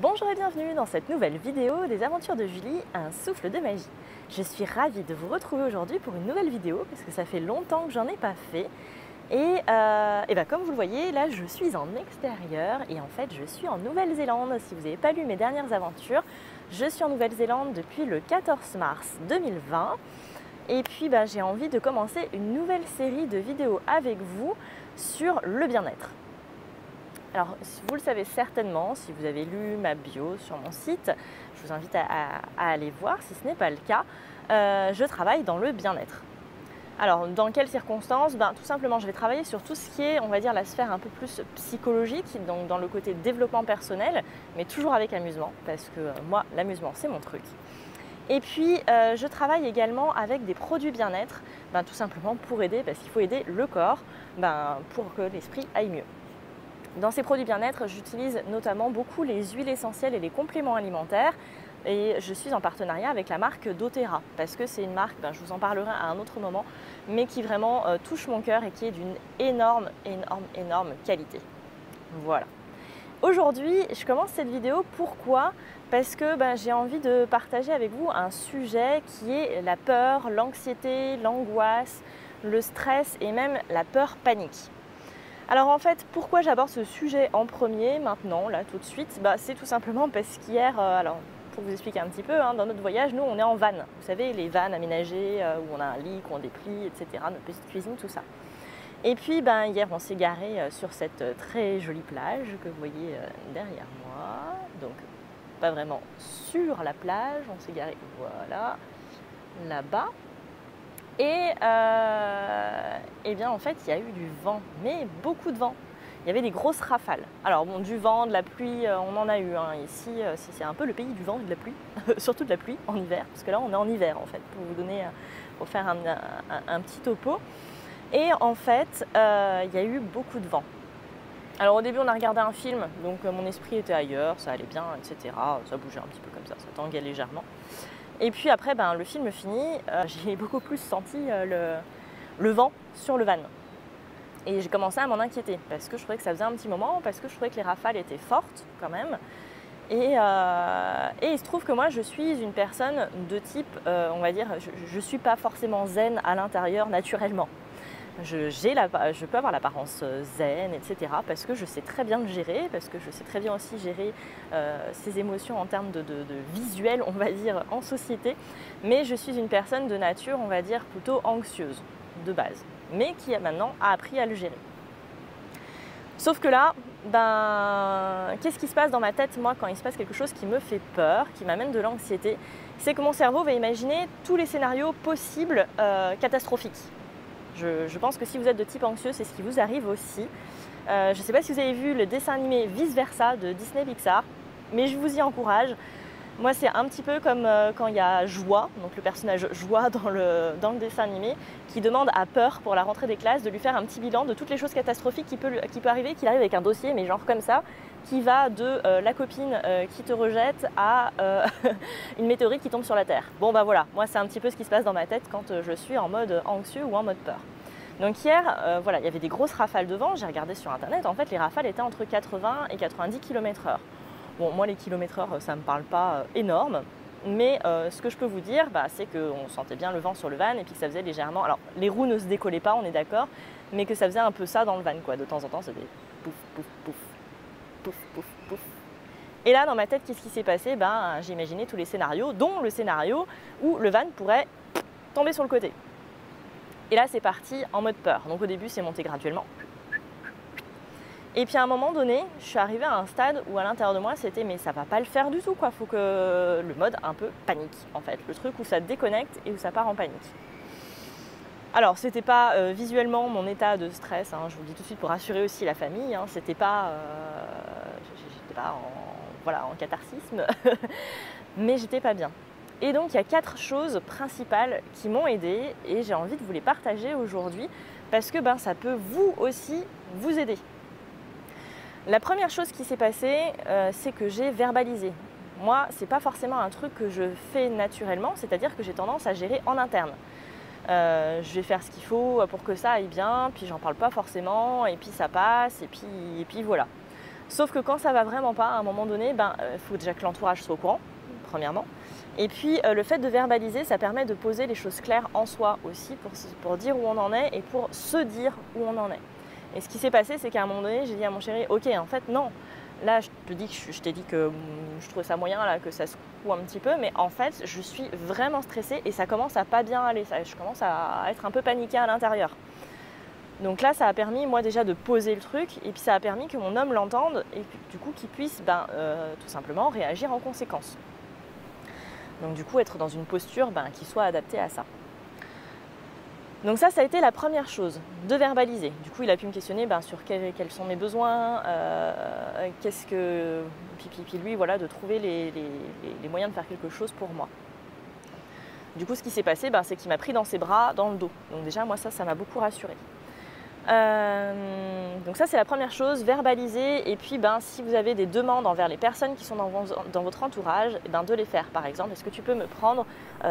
Bonjour et bienvenue dans cette nouvelle vidéo des aventures de Julie, un souffle de magie. Je suis ravie de vous retrouver aujourd'hui pour une nouvelle vidéo parce que ça fait longtemps que j'en ai pas fait. Et comme vous le voyez, là je suis en extérieur et en fait je suis en Nouvelle-Zélande. Si vous n'avez pas lu mes dernières aventures, je suis en Nouvelle-Zélande depuis le 14 mars 2020. Et puis j'ai envie de commencer une nouvelle série de vidéos avec vous sur le bien-être. Alors, vous le savez certainement, si vous avez lu ma bio sur mon site, je vous invite à aller voir. Si ce n'est pas le cas, je travaille dans le bien-être. Alors, dans quelles circonstances? Tout simplement, je vais travailler sur tout ce qui est, on va dire, la sphère un peu plus psychologique, donc dans le côté développement personnel, mais toujours avec amusement, parce que moi, l'amusement, c'est mon truc. Et puis, je travaille également avec des produits bien-être, tout simplement pour aider, parce qu'il faut aider le corps pour que l'esprit aille mieux. Dans ces produits bien-être, j'utilise notamment beaucoup les huiles essentielles et les compléments alimentaires. Et je suis en partenariat avec la marque doTERRA parce que c'est une marque, je vous en parlerai à un autre moment, mais qui vraiment touche mon cœur et qui est d'une énorme qualité. Voilà. Aujourd'hui, je commence cette vidéo. Pourquoi? Parce que j'ai envie de partager avec vous un sujet qui est la peur, l'anxiété, l'angoisse, le stress et même la peur panique. Alors en fait, pourquoi j'aborde ce sujet en premier, maintenant, là, tout de suite? C'est tout simplement parce qu'hier, alors pour vous expliquer un petit peu, dans notre voyage, nous on est en van. Vous savez, les vannes aménagées où on a un lit, qu'on déplie, etc., notre petite cuisine, tout ça. Et puis hier, on s'est garé sur cette très jolie plage que vous voyez derrière moi. Donc pas vraiment sur la plage, on s'est garé, voilà, là-bas. Et bien en fait, il y a eu du vent, mais beaucoup de vent. Il y avait des grosses rafales. Alors bon, du vent, de la pluie, on en a eu. Ici, c'est un peu le pays du vent et de la pluie, surtout de la pluie en hiver, parce que là, on est en hiver en fait, pour vous donner, pour faire un petit topo. Et en fait, il y a eu beaucoup de vent. Alors au début, on a regardé un film, donc mon esprit était ailleurs, ça allait bien, etc. Ça bougeait un petit peu comme ça tanguait légèrement. Et puis après, le film fini, j'ai beaucoup plus senti le vent sur le van. Et j'ai commencé à m'en inquiéter parce que je trouvais que ça faisait un petit moment, parce que je trouvais que les rafales étaient fortes quand même. Et il se trouve que moi, je suis une personne de type, on va dire, je ne suis pas forcément zen à l'intérieur naturellement. Je peux avoir l'apparence zen, etc. parce que je sais très bien le gérer, parce que je sais très bien aussi gérer ces émotions en termes de visuel, on va dire, en société. Mais je suis une personne de nature, on va dire, plutôt anxieuse, de base, mais qui maintenant a appris à le gérer. Sauf que là, qu'est-ce qui se passe dans ma tête, moi, quand il se passe quelque chose qui me fait peur, qui m'amène de l'anxiété? C'est que mon cerveau va imaginer tous les scénarios possibles catastrophiques. Je pense que si vous êtes de type anxieux, c'est ce qui vous arrive aussi. Je ne sais pas si vous avez vu le dessin animé Vice Versa de Disney Pixar, mais je vous y encourage. Moi, c'est un petit peu comme quand il y a Joie, donc le personnage Joie dans le dessin animé, qui demande à Peur pour la rentrée des classes de lui faire un petit bilan de toutes les choses catastrophiques qui peut arriver, qu'il arrive avec un dossier, mais genre comme ça, qui va de la copine qui te rejette à une météorite qui tombe sur la Terre. Bon voilà, moi c'est un petit peu ce qui se passe dans ma tête quand je suis en mode anxieux ou en mode peur. Donc hier, il y avait des grosses rafales de vent, j'ai regardé sur internet, en fait les rafales étaient entre 80 et 90 km/h. Bon, moi les kilomètres heure, ça ne me parle pas énorme, mais ce que je peux vous dire, c'est qu'on sentait bien le vent sur le van et puis que ça faisait légèrement... Alors les roues ne se décollaient pas, on est d'accord, mais que ça faisait un peu ça dans le van, quoi. De temps en temps, ça faisait pouf, pouf, pouf. Pouf, pouf, pouf. Et là, dans ma tête, qu'est-ce qui s'est passé? J'ai imaginé tous les scénarios, dont le scénario où le van pourrait tomber sur le côté. Et là, c'est parti en mode peur. Donc au début, c'est monté graduellement. Et puis à un moment donné, je suis arrivée à un stade où à l'intérieur de moi, c'était mais ça va pas le faire du tout, quoi. Faut que le mode un peu panique, en fait. Le truc où ça déconnecte et où ça part en panique. Alors, c'était pas visuellement mon état de stress, je vous le dis tout de suite pour rassurer aussi la famille, c'était pas, j'étais pas en catharsisme, mais j'étais pas bien. Et donc, il y a 4 choses principales qui m'ont aidée et j'ai envie de vous les partager aujourd'hui parce que ça peut vous aussi vous aider. La première chose qui s'est passée, c'est que j'ai verbalisé. Moi, c'est pas forcément un truc que je fais naturellement, c'est-à-dire que j'ai tendance à gérer en interne. Je vais faire ce qu'il faut pour que ça aille bien, puis j'en parle pas forcément, et puis ça passe, et puis voilà. Sauf que quand ça va vraiment pas, à un moment donné, faut déjà que l'entourage soit au courant, premièrement. Et puis le fait de verbaliser, ça permet de poser les choses claires en soi aussi pour dire où on en est et pour se dire où on en est. Et ce qui s'est passé, c'est qu'à un moment donné, j'ai dit à mon chéri, ok, en fait non, là je t'ai dit que je trouvais ça moyen, là, que ça secoue un petit peu, mais en fait je suis vraiment stressée et ça commence à pas bien aller, je commence à être un peu paniquée à l'intérieur. Donc là, ça a permis, moi déjà, de poser le truc, et puis ça a permis que mon homme l'entende, et du coup qu'il puisse tout simplement réagir en conséquence. Donc du coup, être dans une posture qui soit adaptée à ça. Donc ça a été la première chose, de verbaliser. Du coup, il a pu me questionner sur quels sont mes besoins, puis lui, voilà, de trouver les moyens de faire quelque chose pour moi. Du coup, ce qui s'est passé, c'est qu'il m'a pris dans ses bras, dans le dos. Donc déjà, moi, ça m'a beaucoup rassurée. Donc ça, c'est la première chose, verbaliser. Et puis, si vous avez des demandes envers les personnes qui sont dans votre entourage, de les faire. Par exemple, est-ce que tu peux me prendre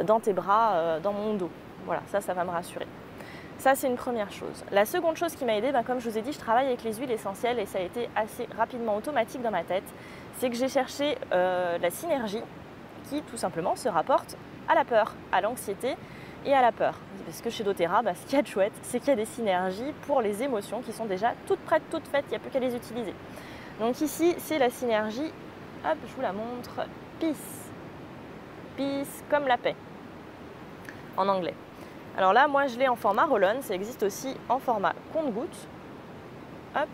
dans tes bras, dans mon dos? Voilà, ça va me rassurer. Ça, c'est une première chose. La seconde chose qui m'a aidée, comme je vous ai dit, je travaille avec les huiles essentielles et ça a été assez rapidement automatique dans ma tête. C'est que j'ai cherché la synergie qui, tout simplement, se rapporte à la peur, à l'anxiété et à la peur. Parce que chez doTERRA, ce qu'il y a de chouette, c'est qu'il y a des synergies pour les émotions qui sont déjà toutes prêtes, toutes faites, il n'y a plus qu'à les utiliser. Donc ici, c'est la synergie, hop, je vous la montre, Peace. Peace comme la paix, en anglais. Alors là, moi, je l'ai en format roll-on, ça existe aussi en format compte-gouttes, hop,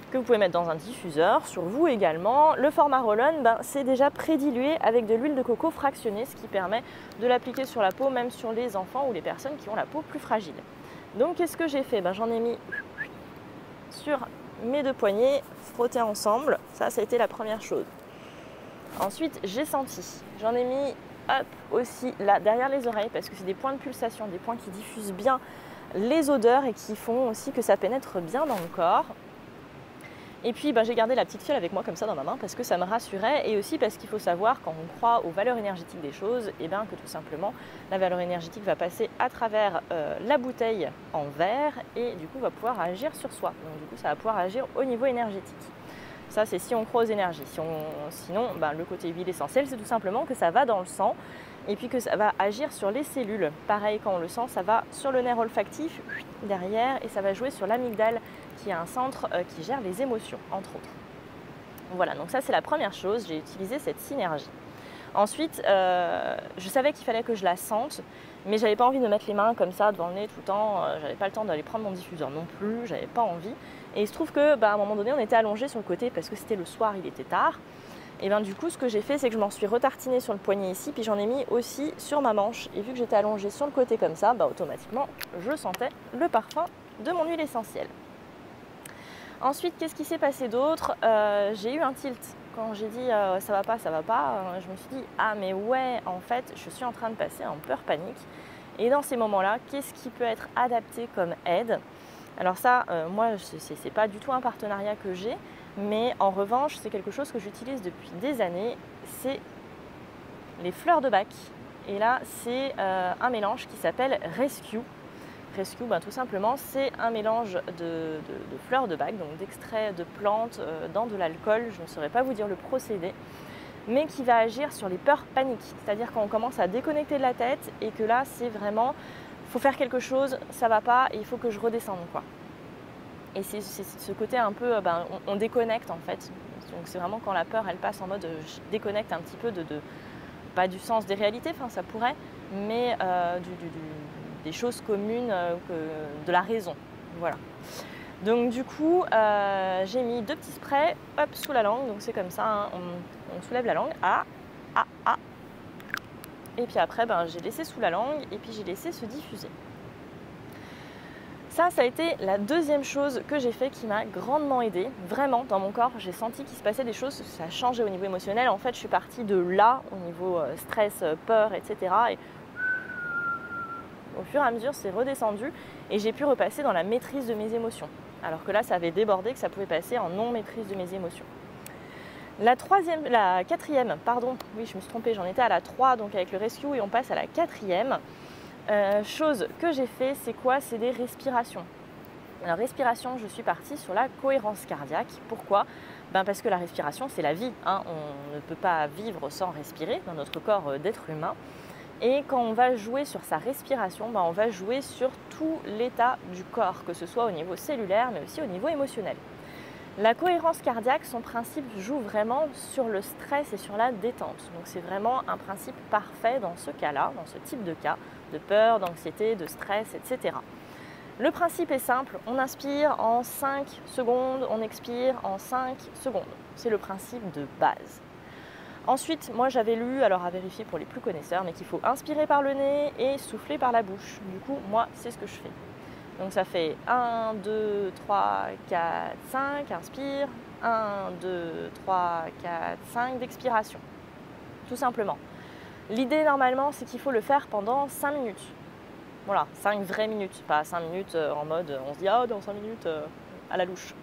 que vous pouvez mettre dans un diffuseur, sur vous également. Le format roll-on, c'est déjà prédilué avec de l'huile de coco fractionnée, ce qui permet de l'appliquer sur la peau, même sur les enfants ou les personnes qui ont la peau plus fragile. Donc, qu'est-ce que j'ai fait? J'en ai mis sur mes deux poignets, frottés ensemble. Ça a été la première chose. Ensuite, j'ai senti. J'en ai mis aussi là, derrière les oreilles, parce que c'est des points de pulsation, des points qui diffusent bien les odeurs et qui font aussi que ça pénètre bien dans le corps. Et puis j'ai gardé la petite fiole avec moi comme ça dans ma main parce que ça me rassurait et aussi parce qu'il faut savoir quand on croit aux valeurs énergétiques des choses, que tout simplement la valeur énergétique va passer à travers la bouteille en verre et du coup va pouvoir agir sur soi. Donc du coup ça va pouvoir agir au niveau énergétique. Ça c'est si on croit aux énergies. Sinon le côté huile essentielle c'est tout simplement que ça va dans le sang et puis que ça va agir sur les cellules. Pareil quand on le sent, ça va sur le nerf olfactif derrière et ça va jouer sur l'amygdale qui est un centre qui gère les émotions, entre autres. Voilà, donc ça c'est la première chose, j'ai utilisé cette synergie. Ensuite, je savais qu'il fallait que je la sente, mais j'avais pas envie de me mettre les mains comme ça devant le nez tout le temps, j'avais pas le temps d'aller prendre mon diffuseur non plus, j'avais pas envie. Et il se trouve que à un moment donné, on était allongés sur le côté parce que c'était le soir, il était tard. Et du coup, ce que j'ai fait, c'est que je m'en suis retartinée sur le poignet ici, puis j'en ai mis aussi sur ma manche. Et vu que j'étais allongée sur le côté comme ça, automatiquement, je sentais le parfum de mon huile essentielle. Ensuite, qu'est-ce qui s'est passé d'autre? J'ai eu un tilt. Quand j'ai dit ça va pas, je me suis dit ah mais ouais, en fait, je suis en train de passer en peur panique. Et dans ces moments-là, qu'est-ce qui peut être adapté comme aide? Alors ça, moi, c'est pas du tout un partenariat que j'ai, mais en revanche, c'est quelque chose que j'utilise depuis des années. C'est les fleurs de bac. Et là, c'est un mélange qui s'appelle Rescue. Rescue, tout simplement, c'est un mélange de fleurs de bac, donc d'extraits de plantes dans de l'alcool. Je ne saurais pas vous dire le procédé, mais qui va agir sur les peurs paniques. C'est-à-dire quand on commence à déconnecter de la tête et que là, c'est vraiment, il faut faire quelque chose, ça va pas et il faut que je redescende, quoi. Et c'est ce côté un peu, on déconnecte en fait. Donc c'est vraiment quand la peur, elle passe en mode, je déconnecte un petit peu pas du sens des réalités, enfin ça pourrait, mais des choses communes, de la raison. Voilà. Donc du coup, j'ai mis 2 petits sprays sous la langue. Donc c'est comme ça, hein, on soulève la langue. Et puis après, j'ai laissé sous la langue et puis j'ai laissé se diffuser. Ça a été la deuxième chose que j'ai fait qui m'a grandement aidée. Vraiment, dans mon corps, j'ai senti qu'il se passait des choses, ça a changé au niveau émotionnel. En fait, je suis partie de là, au niveau stress, peur, etc. Et au fur et à mesure, c'est redescendu et j'ai pu repasser dans la maîtrise de mes émotions. Alors que là, ça avait débordé, que ça pouvait passer en non-maîtrise de mes émotions. La quatrième, pardon, oui, je me suis trompée, j'en étais à la 3, donc avec le Rescue, et on passe à la 4e. Chose que j'ai fait, c'est quoi? C'est des respirations. Alors respiration, je suis partie sur la cohérence cardiaque. Pourquoi? Parce que la respiration, c'est la vie, hein. On ne peut pas vivre sans respirer dans notre corps d'être humain. Et quand on va jouer sur sa respiration, on va jouer sur tout l'état du corps, que ce soit au niveau cellulaire, mais aussi au niveau émotionnel. La cohérence cardiaque, son principe joue vraiment sur le stress et sur la détente. Donc c'est vraiment un principe parfait dans ce cas-là, dans ce type de cas, de peur, d'anxiété, de stress, etc. Le principe est simple, on inspire en 5 secondes, on expire en 5 secondes. C'est le principe de base. Ensuite, moi j'avais lu, alors à vérifier pour les plus connaisseurs, mais qu'il faut inspirer par le nez et souffler par la bouche. Du coup, moi, c'est ce que je fais. Donc ça fait 1, 2, 3, 4, 5, inspire, 1, 2, 3, 4, 5 d'expiration. Tout simplement. L'idée normalement, c'est qu'il faut le faire pendant 5 minutes. Voilà, 5 vraies minutes, pas 5 minutes en mode on se dit ah dans 5 minutes à la louche.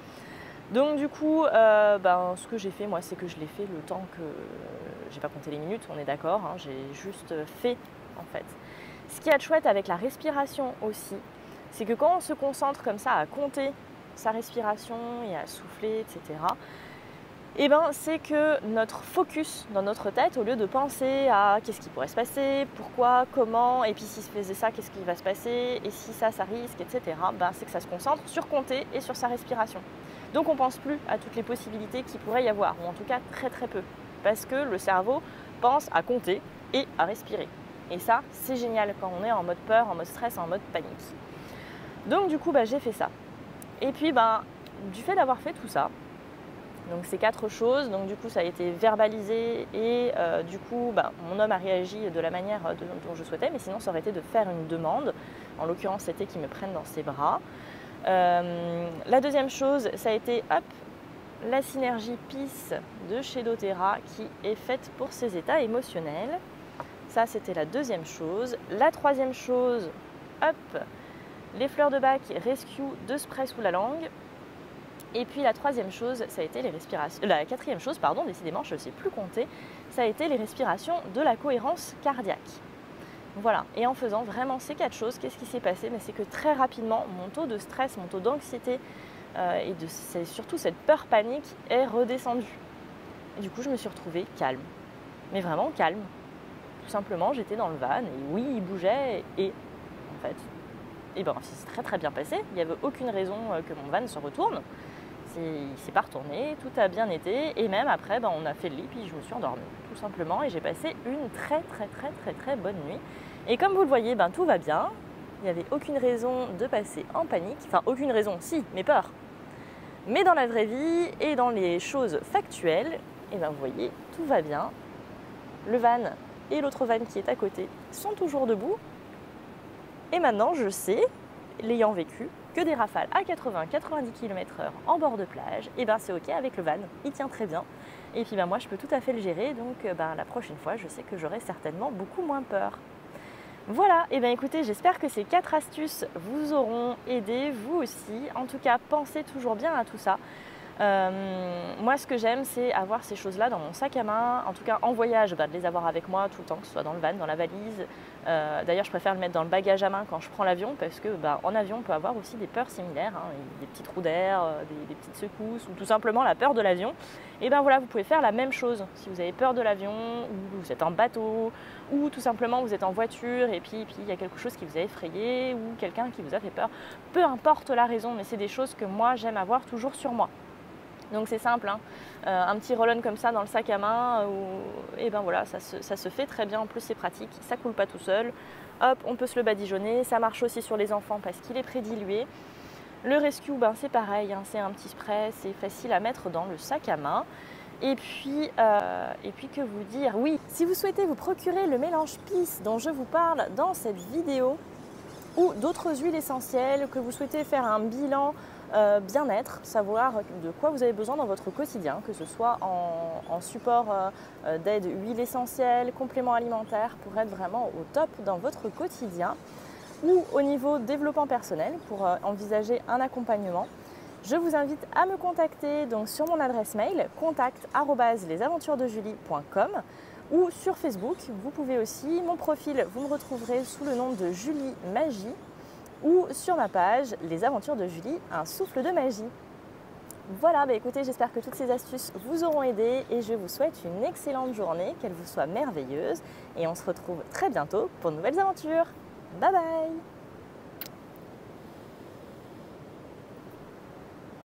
Donc du coup, ce que j'ai fait moi, c'est que je l'ai fait le temps que j'ai pas compté les minutes, on est d'accord, hein, j'ai juste fait en fait. Ce qui est chouette avec la respiration aussi, c'est que quand on se concentre comme ça à compter sa respiration et à souffler, etc., c'est que notre focus dans notre tête, au lieu de penser à qu'est-ce qui pourrait se passer, pourquoi, comment, et puis si se faisait ça, qu'est-ce qui va se passer, et si ça risque, etc., c'est que ça se concentre sur compter et sur sa respiration. Donc on ne pense plus à toutes les possibilités qu'il pourrait y avoir, ou en tout cas très très peu, parce que le cerveau pense à compter et à respirer. Et ça, c'est génial quand on est en mode peur, en mode stress, en mode panique. Donc du coup, j'ai fait ça. Et puis, du fait d'avoir fait tout ça, donc ces 4 choses, donc du coup ça a été verbalisé et du coup mon homme a réagi de la manière dont je souhaitais, mais sinon ça aurait été de faire une demande. En l'occurrence c'était qu'il me prenne dans ses bras. La deuxième chose, ça a été la synergie Peace de chez doTERRA qui est faite pour ses états émotionnels. Ça c'était la deuxième chose. La troisième chose, les fleurs de bac Rescue de spray sous la langue. Et puis la troisième chose, ça a été les respirations. La quatrième chose, pardon, décidément, je ne sais plus compter, ça a été les respirations de la cohérence cardiaque. Voilà. Et en faisant vraiment ces 4 choses, qu'est-ce qui s'est passé? C'est que très rapidement, mon taux de stress, mon taux d'anxiété et surtout cette peur panique est redescendu. Et du coup, je me suis retrouvée calme. Mais vraiment calme. Tout simplement, j'étais dans le van et oui, il bougeait et en fait, ça s'est très très bien passé. Il n'y avait aucune raison que mon van se retourne. Il ne s'est pas retourné, tout a bien été et même après on a fait le lit puis je me suis endormie tout simplement et j'ai passé une très très très très très bonne nuit. Et comme vous le voyez, tout va bien, il n'y avait aucune raison de passer en panique, enfin aucune raison, si, mais peur. Mais dans la vraie vie et dans les choses factuelles, vous voyez, tout va bien. Le van et l'autre van qui est à côté sont toujours debout et maintenant je sais, l'ayant vécu, que des rafales à 80-90 km/h en bord de plage, c'est ok avec le van, il tient très bien. Et puis moi je peux tout à fait le gérer, donc la prochaine fois je sais que j'aurai certainement beaucoup moins peur. Voilà, écoutez, j'espère que ces 4 astuces vous auront aidé, vous aussi. En tout cas, pensez toujours bien à tout ça. Moi ce que j'aime c'est avoir ces choses-là dans mon sac à main, en tout cas en voyage, de les avoir avec moi tout le temps, que ce soit dans le van, dans la valise. D'ailleurs je préfère le mettre dans le bagage à main quand je prends l'avion parce que en avion on peut avoir aussi des peurs similaires, hein, des petits trous d'air, des petites secousses ou tout simplement la peur de l'avion. Et voilà, vous pouvez faire la même chose si vous avez peur de l'avion ou vous êtes en bateau ou tout simplement vous êtes en voiture et puis il y a quelque chose qui vous a effrayé ou quelqu'un qui vous a fait peur. Peu importe la raison, mais c'est des choses que moi j'aime avoir toujours sur moi. Donc c'est simple, hein. Un petit roll-on comme ça dans le sac à main, voilà, ça se fait très bien, en plus c'est pratique, ça coule pas tout seul. Hop, on peut se le badigeonner, ça marche aussi sur les enfants parce qu'il est prédilué. Le Rescue, c'est pareil, hein, c'est un petit spray, c'est facile à mettre dans le sac à main. Et puis que vous dire, oui, si vous souhaitez vous procurer le mélange Peace dont je vous parle dans cette vidéo, ou d'autres huiles essentielles, que vous souhaitez faire un bilan bien-être, savoir de quoi vous avez besoin dans votre quotidien, que ce soit en support d'aide huile essentielle, complément alimentaire pour être vraiment au top dans votre quotidien, ou au niveau développement personnel pour envisager un accompagnement. Je vous invite à me contacter donc sur mon adresse mail contact@lesaventuresdejulie.com ou sur Facebook. Vous pouvez aussi, mon profil, vous me retrouverez sous le nom de Julie Magie. ou sur ma page Les Aventures de Julie, un souffle de magie. Voilà, écoutez, j'espère que toutes ces astuces vous auront aidé et je vous souhaite une excellente journée, qu'elle vous soit merveilleuse et on se retrouve très bientôt pour de nouvelles aventures. Bye bye!